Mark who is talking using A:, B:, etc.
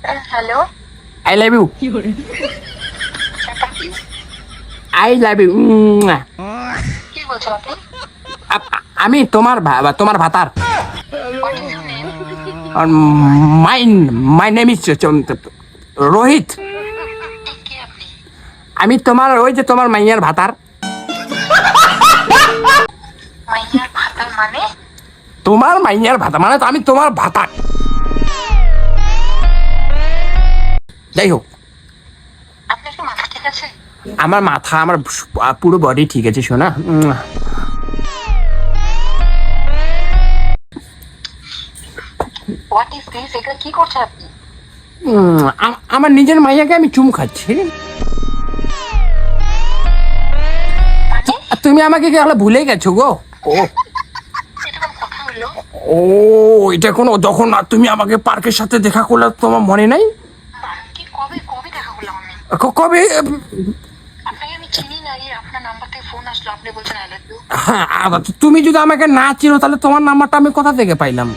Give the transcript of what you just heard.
A: Hello,
B: I love you, I love you.
A: কি বলছেন আপনি?
B: আমি তোমার তোমার ভাতার।
A: What is your name?
B: My my name is Rohit.
A: কে আপনি?
B: আমি তোমার ওই যে তোমার মাইয়ার ভাতার।
A: মাইয়ার ভাতার মানে?
B: তোমার মাইয়ার ভাতা মানে তো আমি তোমার ভাতার। যাই হোক,
A: আপনার কি মাথা ঠিক আছে?
B: আমার মাথা, আমার পুরো বডি ঠিক আছে শোনা।
A: What is this? এগুলো কি করছেন আপনি?
B: আমার নিজের মাইয়াকে আমি চুম খাচ্ছি। তুমি আমাকে কি হলো ভুলে গেছো গো?
A: এটা কোন কথা হলো?
B: ও এটা কোনো, যখন তুমি আমাকে পার্কের সাথে দেখা করলে তোমার মনে নাই?
A: কি কবে কবে দেখা করলাম আমি?
B: কবে?
A: আপনাকে আমি চিনি না, আপনার নাম্বার থেকে ফোন আসলো, আপনি বলছেন আই লাভ ইউ।
B: হ্যাঁ, তুমি যদি আমাকে না চিনো তাহলে তোমার নাম্বারটা আমি কোথা থেকে পাইলাম?